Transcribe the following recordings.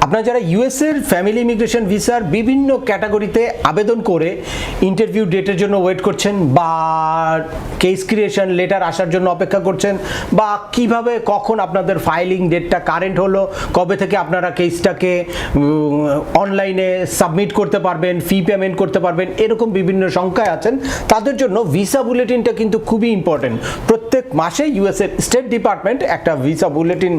আপনারা যারা ইউএস এর ফ্যামিলি ইমিগ্রেশন ভিসার বিভিন্ন ক্যাটাগরিতে আবেদন করে ইন্টারভিউ ডেটের জন্য ওয়েট করছেন বা কেস ক্রিয়েশন লেটার আসার জন্য অপেক্ষা করছেন বা কিভাবে কখন আপনাদের ফাইলিং ডেটটা কারেন্ট হলো, কবে থেকে আপনারা কেসটাকে অনলাইনে সাবমিট করতে পারবেন, ফি পেমেন্ট করতে পারবেন, এরকম বিভিন্ন সংখ্যায় আছেন, তাদের জন্য ভিসা বুলেটিনটা কিন্তু খুবই ইম্পর্টেন্ট। প্রত্যেক মাসে ইউএস এর স্টেট ডিপার্টমেন্ট একটা ভিসা বুলেটিন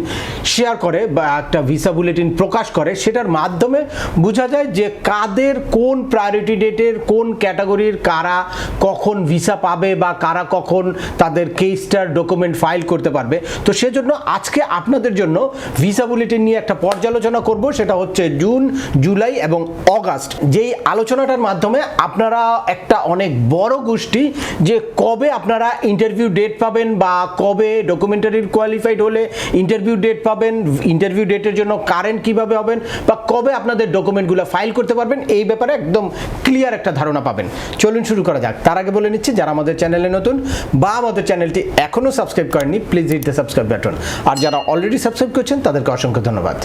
শেয়ার করে বা একটা ভিসা বুলেটিন প্রকাশ করে, সেটার মাধ্যমে বোঝা যায় যে কাদের কোন প্রায়োরিটি ডেটের কোন ক্যাটাগরির কারা কখন ভিসা পাবে বা কারা কখন তাদের কেসটার ডকুমেন্ট ফাইল করতে পারবে। তো সেজন্য আজকে আপনাদের জন্য ভিসা বুলেটিন নিয়ে একটা পর্যালোচনা করব, সেটা হচ্ছে জুন, জুলাই এবং অগাস্ট। যেই আলোচনাটার মাধ্যমে আপনারা একটা অনেক বড় গোষ্ঠী যে কবে আপনারা ইন্টারভিউ ডেট পাবেন বা কবে ডকুমেন্টারির কোয়ালিফাইড হলে ইন্টারভিউ ডেট পাবেন, ইন্টারভিউ ডেটের জন্য কারেন্ট কিভাবে হবেন বা কবে আপনাদের ডকুমেন্টগুলো ফাইল করতে পারবেন, এই ব্যাপারে একদম ক্লিয়ার একটা ধারণা পাবেন। চলুন শুরু করা যাক। তার আগে বলে নিচ্ছি, যারা আমাদের চ্যানেলে নতুন বা আমাদের চ্যানেলটি এখনো সাবস্ক্রাইব করেননি, please hit the subscribe button. আর যারা অলরেডি সাবস্ক্রাইব করেছেন তাদেরকে অসংখ্য ধন্যবাদ।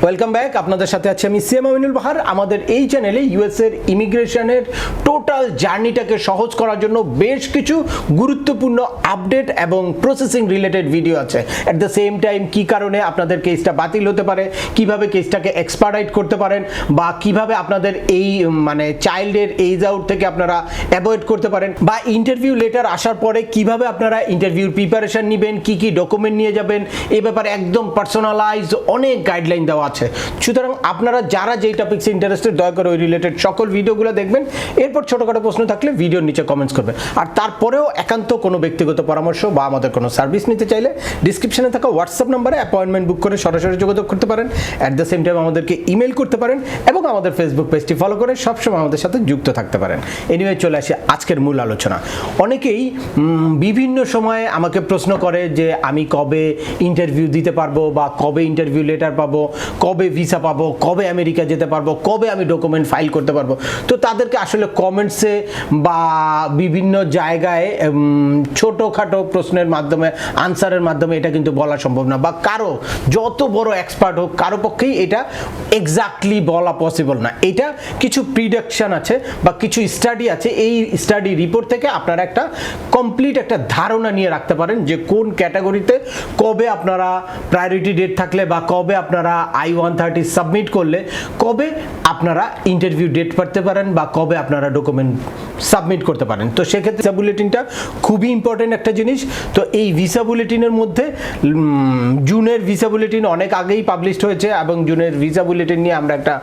Welcome back. আপনাদের সাথে আছি আমি সিএম আমিনুল বাহার। আমাদের এই চ্যানেলে ইউএস এর ইমিগ্রেশনের টোটাল জার্নিটাকে সহজ করার জন্য বেশ কিছু গুরুত্বপূর্ণ আপডেট এবং প্রসেসিং রিলেটেড ভিডিও আছে। অ্যাট দ্য সেম টাইম কী কারণে আপনাদের কেসটা বাতিল হতে পারে, কিভাবে কেসটাকে এক্সপার্ডাইট করতে পারেন বা কিভাবে আপনাদের এই চাইল্ডের এইজ আউট থেকে আপনারা অ্যাভয়েড করতে পারেন, বা ইন্টারভিউ লেটার আসার পরে কিভাবে আপনারা ইন্টারভিউর প্রিপারেশন নেবেন, কি কি ডকুমেন্ট নিয়ে যাবেন, এই ব্যাপারে একদম পার্সোনালাইজড অনেক গাইডলাইন দেওয়া আছে। সুতরাং আপনারা যারা যেই টপিকসে ইন্টারেস্টেড দয়া করে ওই রিলেটেড সকল ভিডিওগুলো দেখবেন। এরপর ছোটখাটো প্রশ্ন থাকলে ভিডিওর নিচে কমেন্টস করবেন। আর তারপরেও একান্ত কোনো ব্যক্তিগত পরামর্শ বা আমাদের কোনো সার্ভিস নিতে চাইলে ডিসক্রিপশনে থাকা হোয়াটসঅ্যাপ নাম্বারে অ্যাপয়েন্টমেন্ট বুক করে সরাসরি যোগাযোগ করতে পারেন। অ্যাট দ্য সেম টাইম আমাদেরকে ইমেল করতে পারেন এবং আমাদের ফেসবুক পেজটি ফলো করে সবসময় আমাদের সাথে যুক্ত থাকতে পারেন। এনিওয়ে চলে আসি আজকের মূল আলোচনা। অনেকেই বিভিন্ন সময়ে আমাকে প্রশ্ন করে যে আমি কবে ইন্টারভিউ দিতে পারবো বা কবে ইন্টারভিউ লেটার পাবো, কবে ভিসা পাবো, কবে আমেরিকা যেতে পারবো, কবে আমি ডকুমেন্ট ফাইল করতে পারবো। তো তাদেরকে আসলে কমেন্টসে বা বিভিন্ন জায়গায় ছোটোখাটো প্রশ্নের মাধ্যমে আনসারের মাধ্যমে এটা কিন্তু বলা সম্ভব না, বা কারো যত বড় এক্সপার্ট হোক কারো পক্ষেই এটা এক্স্যাক্টলি বলা পসিবল না। এটা কিছু প্রিডিকশন আছে বা কিছু স্টাডি আছে, এই স্টাডি রিপোর্ট থেকে আপনারা একটা কমপ্লিট একটা ধারণা নিয়ে রাখতে পারেন যে কোন ক্যাটাগরিতে কবে আপনারা প্রায়োরিটি ডেট থাকলে বা কবে আপনারা I-130 সাবমিট করলে কবে আপনারা ইন্টারভিউ ডেট পাতে পারেন বা কবে আপনারা ডকুমেন্ট সাবমিট করতে পারেন। তো সেক্ষেত্রে ভিসা বুলেটিনটা খুবই ইম্পর্টেন্ট একটা জিনিস। তো এই ভিসা বুলেটিনের মধ্যে জুনের ভিসা বুলেটিন অনেক আগেই পাবলিশড হয়েছে এবং জুনের ভিসা বুলেটিন নিয়ে আমরা একটা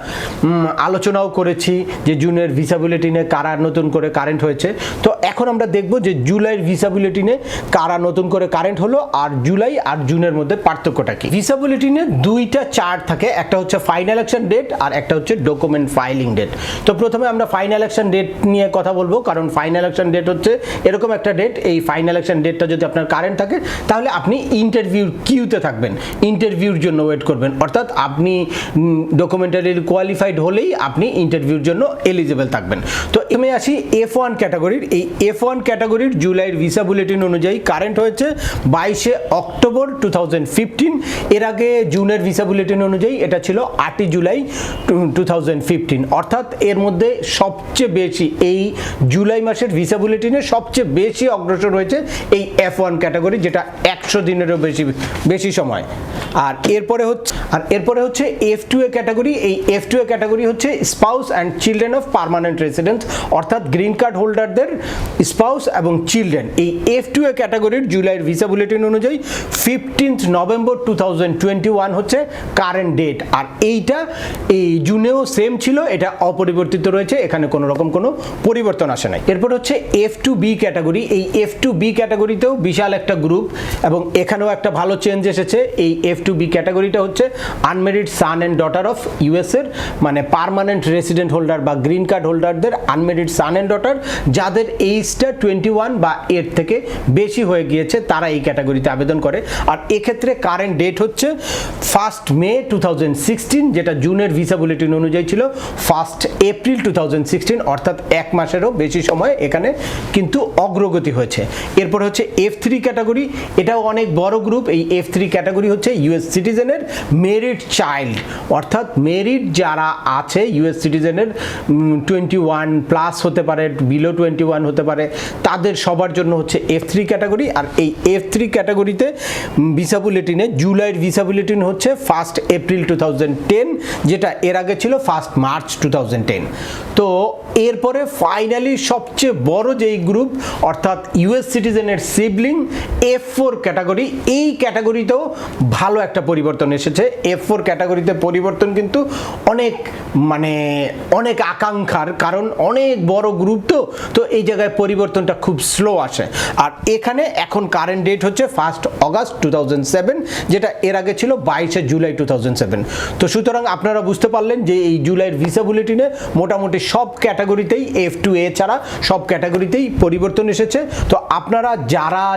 আলোচনাও করেছি যে জুনের ভিসা বুলেটিনে কারা নতুন করে কারেন্ট হয়েছে। তো এখন আমরা দেখব যে জুলাইয়ের ভিসা বুলেটিনে কারা নতুন করে কারেন্ট হলো আর জুলাই আর জুনের মধ্যে পার্থক্যটা কি। ভিসা বুলেটিনে দুইটা চার্ট থাকে, একটা হচ্ছে ফাইনাল অ্যাকশন ডেট আর একটা হচ্ছে ডকুমেন্ট ফাইলিং ডেট। তো প্রথমে আমরা ফাইনাল অ্যাকশন ডেট নিয়ে কথা বলবো, কারণ ফাইনাল অ্যাকশন ডেট হচ্ছে এরকম একটা ডেট, এই ফাইনাল অ্যাকশন ডেটটা যদি আপনার কারেন্ট থাকে তাহলে আপনি ইন্টারভিউর কিউতে থাকবেন, ইন্টারভিউর জন্য ওয়েট করবেন, অর্থাৎ আপনি ডকুমেন্টারি কোয়ালিফাইড হলেই আপনি ইন্টারভিউর জন্য এলিজিবল থাকবেন। তো আমি আসি F1 ক্যাটাগরির। এই F1 ক্যাটাগরির জুলাইয়ের ভিসা বুলেটিন অনুযায়ী কারেন্ট হয়েছে 22 অক্টোবর 2015। এর আগে জুনের ভিসা বুলেটিন অনুযায়ী এটা ছিল 8 জুলাই 2015, অর্থাৎ এর মধ্যে সবচেয়ে বেশি এই জুলাই মাসের ভিসা বুলেটিনে সবচেয়ে বেশি অগ্রসর হয়েছে এই F1 ক্যাটাগরি, যেটা 100 দিনেরও বেশি সময়। আর এরপরে হচ্ছে F2A ক্যাটাগরি। এই F2A ক্যাটাগরি হচ্ছে spouse and children of permanent residence, অর্থাৎ গ্রিন কার্ড হোল্ডারদের স্পাউস এবং চিলড্রেন। এই F2A ক্যাটাগরির জুলাইয়ের ভিসা বুলেটিন অনুযায়ী 15 নভেম্বর 2021 হচ্ছে কারেন্ট ডেট। আর এইটা এই জুনেও সেম ছিল, এটা অপরিবর্তিত রয়েছে, এখানে কোনো রকম কোনো পরিবর্তন আসে নাই। এরপর হচ্ছে F2B ক্যাটাগরি। এই F2B ক্যাটাগরিতেও বিশাল একটা গ্রুপ এবং এখানেও একটা ভালো চেঞ্জ এসেছে। এই F2B ক্যাটাগরিটা হচ্ছে unmarried son and daughter of US এর, মানে পার্মানেন্ট রেসিডেন্ট হোল্ডার বা গ্রিন কার্ড হোল্ডারদের আনমেরিড সান অ্যান্ড ডটার যাদের এইজটা 21 বা এর থেকে বেশি হয়ে গিয়েছে তারা এই ক্যাটাগরিতে আবেদন করে। আর এক্ষেত্রে কারেন্ট ডেট হচ্ছে 1 মে 2016, যেটা জুনের ভিসা বুলেটিন অনুযায়ী ছিল 1 এপ্রিল 2016, অর্থাৎ এক মাসেরও বেশি সময় এখানে কিন্তু অগ্রগতি হয়েছে। এরপর হচ্ছে F3 ক্যাটাগরি, এটাও অনেক বড় গ্রুপ। এই F3 ক্যাটাগরি হচ্ছে ইউএস সিটিজেনের মেরিট চাইল্ড, অর্থাৎ মেরিট যারা আছে ইউএস সিটিজেনের 21+ হতে পারে, বিলো 21 হতে পারে, তাদের সবার জন্য হচ্ছে F3 ক্যাটাগরি। আর এই F3 ক্যাটাগরিতে ভিসা বুলেটিনে জুলাইয়ের ভিসা বুলেটিন হচ্ছে 1 এপ্রিল 2010, যেটা এর আগে ছিল 1 মার্চ 2010। তো এরপরে ফাইনালি সবচেয়ে বড় যেই গ্রুপ, অর্থাৎ ইউএস সিটিজেনের সিবলিং F4 ক্যাটাগরি, এই ক্যাটাগরিতেও ভালো একটা পরিবর্তন এসেছে। F4 ক্যাটাগরিতে পরিবর্তন কিন্তু অনেক আকাঙ্ক্ষার, কারণ অনেক বড় গ্রুপ, তো এই জায়গায় পরিবর্তনটা খুব স্লো আসে। আর এখানে এখন কারেন্ট ডেট হচ্ছে 1 অগাস্ট 2007, যেটা এর আগে ছিল 22 জুলাই 2007। তো সুতরাং আপনারা বুঝতে পারলেন যে এই জুলাইয়ের ভিসা বুলেটিনে মোটামুটি সব ক্যাটাগরিতেই F2A ছাড়া সব ক্যাটাগরিতেই পরিবর্তন এসেছে। তো আপনারা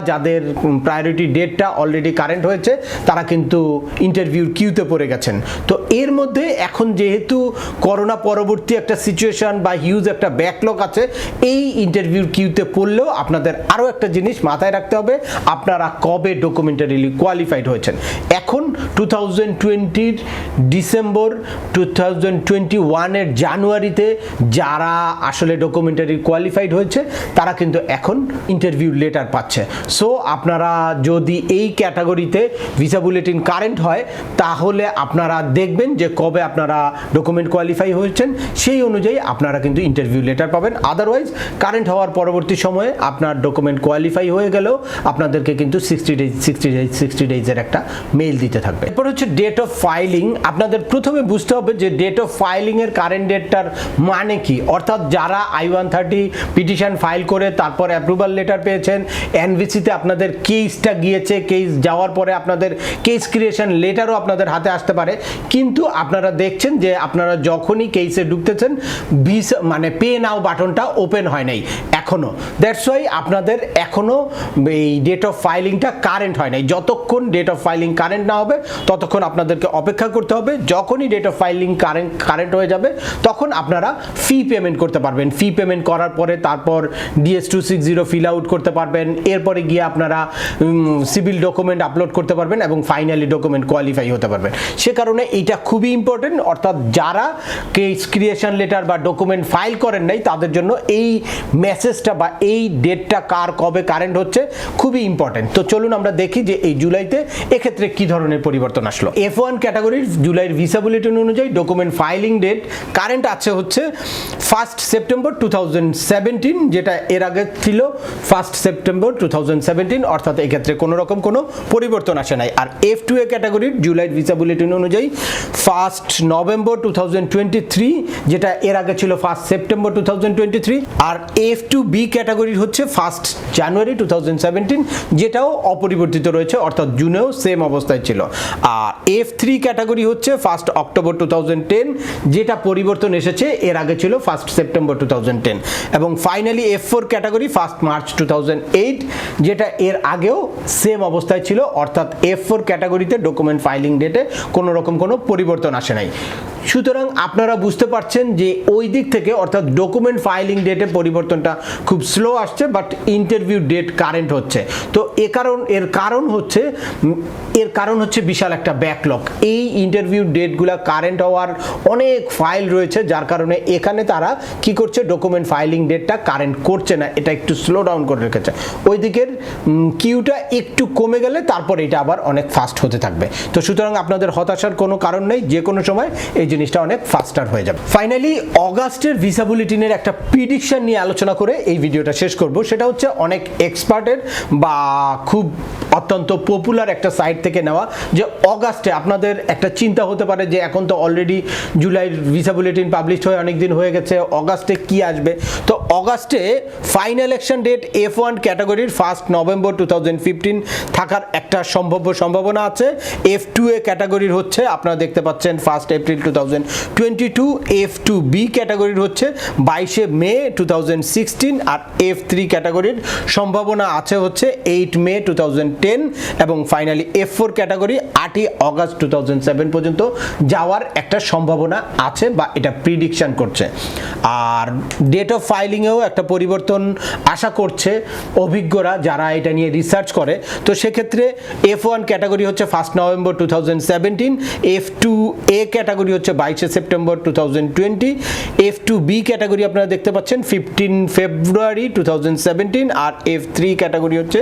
যাদের প্রায়োরিটি ডেটটা অলরেডি কারেন্ট হয়েছে, তারা কিন্তু ইন্টারভিউর কিউতে পড়ে গেছেন। তো এর মধ্যে এখন যেহেতু করোনা পরবর্তী একটা সিচুয়েশন বা হিউজ একটা ব্যাকলগ আছে, এই ইন্টারভিউর কিউতে পড়লেও আপনাদের আরও একটা জিনিস মাথায় রাখতে হবে, আপনারা কবে ডকুমেন্টারিলি কোয়ালিফাইড হয়েছেন। এখন 2020 ডিসেম্বর, 2021 জানুয়ারিতে যারা আসলে ডকুমেন্টারি কোয়ালিফাইড হয়েছে, তারা কিন্তু এখন ইন্টারভিউ লেটার পাচ্ছে। সো আপনারা যদি এই ক্যাটাগরিতে ভিসা বুলেটিন কারেন্ট হয়, তাহলে আপনারা দেখবেন যে কবে আপনারা ডকুমেন্ট কোয়ালিফাই হয়েছেন, সেই অনুযায়ী আপনারা কিন্তু ইন্টারভিউ লেটার পাবেন। আদারওয়াইজ কারেন্ট হওয়ার পরবর্তী সময়ে আপনার ডকুমেন্ট কোয়ালিফাই হয়ে গেলেও আপনাদেরকে কিন্তু 60 ডেজের একটা মেইল দিতে থাকবে। এরপর হচ্ছে ডেট অফ ফাইলিং। আপনাদের প্রথমে বুঝতে হবে যে ডেট অফ ফাইলিং এর কারেন্ট ডেটটার মানে কি, অর্থাৎ যারা I-130 পিটিশন ফাইল করে তারপর অ্যাপ্রুভাল লেটার পেয়েছেন, এনভিসিতে আপনাদের কেসটা গিয়েছে, কেস যাওয়ার পরে আপনাদের কেস ক্রিয়েশন লেটারও আপনাদের হাতে আসতে পারে, কিন্তু আপনারা দেখছেন যে আপনারা যখনই কেসে ঢুকতেছেন ভিসা পে নাও বাটনটা ওপেন হয় নাই এখনো। দ্যাটস ওয়াই আপনাদের এখনো এই ডেট অফ ফাইলিংটা কারেন্ট হয় নাই। যতক্ষণ ডেট অফ ফাইলিং কারেন্ট না হবে ততক্ষণ আপনাদেরকে অপেক্ষা করতে হবে। যখনই ডেট অফ ফাইলিং কারেন্ট হয়ে যাবে, তখন আপনারা ফি পেমেন্ট করতে পারবেন। ফি পেমেন্ট করার পরে তারপর DS-260 ফিল আউট করতে পারবেন। এরপরে গিয়ে আপনারা সিভিল ডকুমেন্ট আপলোড করতে পারবেন এবং ফাইনালি ডকুমেন্ট কোয়ালিফাই হতে পারবেন। সে কারণে এইটা খুবই ইম্পর্টেন্ট, অর্থাৎ যারা কেস ক্রিয়েশন লেটার বা ডকুমেন্ট ফাইল করেন নাই, তাদের জন্য এই মেসেজটা বা এই ডেটটা কবে কারেন্ট হচ্ছে খুবই ইম্পর্টেন্ট। তো চলুন আমরা দেখি যে এই জুলাইতে এক্ষেত্রে কি ধরনের পরিবর্তন আসলো। F1 ক্যাটাগরির জুলাইয়ের ভিসা বুলেটিন অনুযায়ী ডকুমেন্ট ফাইলিং ডেট কারেন্ট আছে হচ্ছে 1 সেপ্টেম্বর 2017, যেটা এর আগে ছিল 1 সেপ্টেম্বর 2017, অর্থাৎ এক্ষেত্রে কোনো রকম কোনো পরিবর্তন আসে নাই। আর F2A ক্যাটাগরির জুলাইয়ের ভিসা বুলেটিন অনুযায়ী 1 নভেম্বর 2023, যেটা এর আগে ছিল 1 সেপ্টেম্বর 2023। আর F2B ক্যাটাগরির হচ্ছে 1 জানুয়ারি 2017, যেটাও অপরিবর্তিত রয়েছে, অর্থাৎ জুনেও সেম অবস্থায় ছিল। আর F3 ক্যাটাগরি হচ্ছে 1 অক্টোবর 2010, যেটা পরিবর্তন এসেছে, এর আগে ছিল 1 সেপ্টেম্বর 2010। এবং ফাইনালি F4 ক্যাটাগরি 1 মার্চ 2008, যেটা এর আগেও সেম অবস্থায় ছিল, অর্থাৎ F4 ক্যাটাগরিতে ডকুমেন্ট ফাইলিং ডেটে কোনো রকম কোনো পরিবর্তন আসে নাই। সুতরাং আপনারা বুঝতে পারছেন যে ওই দিক থেকে, অর্থাৎ ডকুমেন্ট ফাইলিং ডেটে পরিবর্তনটা খুব স্লো আসছে, বাট ইন্টারভিউ ডেট কারেন্ট হচ্ছে। তো এর কারণ হচ্ছে বিশাল একটা ব্যাকলগ। এই ইন্টারভিউ ডেটগুলো কারেন্ট হওয়ার অনেক ফাইল রয়েছে, যার কারণে এখানে তারা কি করছে, ডকুমেন্ট ফাইলিং ডেটটা কারেন্ট করছে না, এটা একটু স্লো ডাউন করে রেখেছে। ওই দিকের কিউটা একটু কমে গেলে তারপর এটা আবার অনেক ফাস্ট হতে থাকবে। তো সুতরাং আপনাদের হতাশার কোনো কারণ নেই, যে কোনো সময় এই জিনিসটা অনেক ফাস্টার হয়ে যাবে। ফাইনালি অগাস্টের ভিসা বুলেটিনের একটা প্রিডিকশন নিয়ে আলোচনা করে এই ভিডিওটা শেষ করব। সেটা হচ্ছে অনেক এক্সপার্টের বা খুব অত্যন্ত পপুলার একটা সাইট থেকে নেওয়া, যে অগাস্টে আপনাদের একটা চিন্তা হতে পারে যে এখন তো অলরেডি জুলাইয়ের ভিসা বুলেটিন পাবলিশ হয়ে অনেক দিন হয়ে গেছে, অগাস্টে কি আসবে। তো অগাস্টে ফাইনাল ইলেকশন ডেট F1 ক্যাটাগরির 1 নভেম্বর 2015 থাকার একটা সম্ভাবনা আছে। F2A ক্যাটাগরির হচ্ছে আপনারা দেখতে পাচ্ছেন 1 এপ্রিল 2022, F2B ক্যাটাগরির হচ্ছে 22 মে 2016, আর F3 ক্যাটাগরির সম্ভাবনা আছে হচ্ছে 8 মে 2010, এবং ফাইনালি F4 ক্যাটাগরি 8 অগাস্ট 2007 পর্যন্ত যাওয়ার একটা সম্ভাবনা আছে বা এটা প্রিডিকশন করছে। আর ডেট অফ ফাইলিং ফাইলিংয়েও একটা পরিবর্তন আশা করছে অভিজ্ঞরা যারা এটা নিয়ে রিসার্চ করে। তো সেক্ষেত্রে F1 ক্যাটাগরি হচ্ছে 1 নভেম্বর 2017, F2A ক্যাটাগরি হচ্ছে 22 সেপ্টেম্বর 2020, F2B ক্যাটাগরি আপনারা দেখতে পাচ্ছেন 15 ফেব্রুয়ারি 2017, আর F3 ক্যাটাগরি হচ্ছে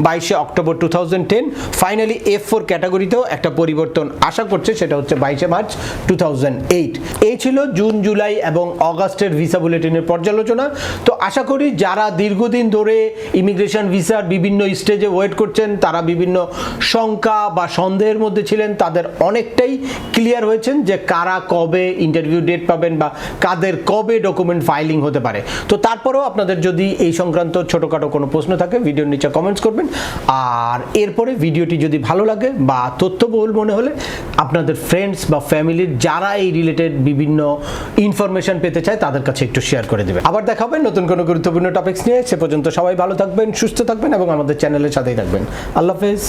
22 অক্টোবর 2010। ফাইনালি F4 ক্যাটাগরিতেও একটা পরিবর্তন আশা করছে, সেটা হচ্ছে 22 মার্চ 2008। এই ছিল জুন, জুলাই এবং অগাস্টের ভিসা বুলেটিনের পর্যালোচনা। তো আশা করি যারা দীর্ঘদিন ধরে ইমিগ্রেশন ভিসার বিভিন্ন স্টেজে ওয়েট করছেন, তারা বিভিন্ন শঙ্কা বা সন্দেহের মধ্যে ছিলেন, তাদের অনেকটাই ক্লিয়ার হয়েছেন যে কারা কবে ইন্টারভিউ ডেট পাবেন বা কাদের কবে ডকুমেন্ট ফাইলিং হতে পারে। তো তারপরেও আপনাদের যদি এই সংক্রান্ত ছোটোখাটো কোনো প্রশ্ন থাকে ভিডিওর নিচে কমেন্টস করবেন। আর এরপরে ভিডিওটি যদি ভালো লাগে বা তথ্যবহুল মনে হলে আপনাদের ফ্রেন্ডস বা ফ্যামিলির যারা এই রিলেটেড বিভিন্ন ইনফরমেশন পেতে চায় তাদের কাছে একটু শেয়ার করে দেবেন। আবার দেখা হবে নতুন কোনো গুরুত্বপূর্ণ টপিকস নিয়ে। সে পর্যন্ত সবাই ভালো থাকবেন, সুস্থ থাকবেন এবং আমাদের চ্যানেলের সাথেই থাকবেন। আল্লাহ হাফেজ।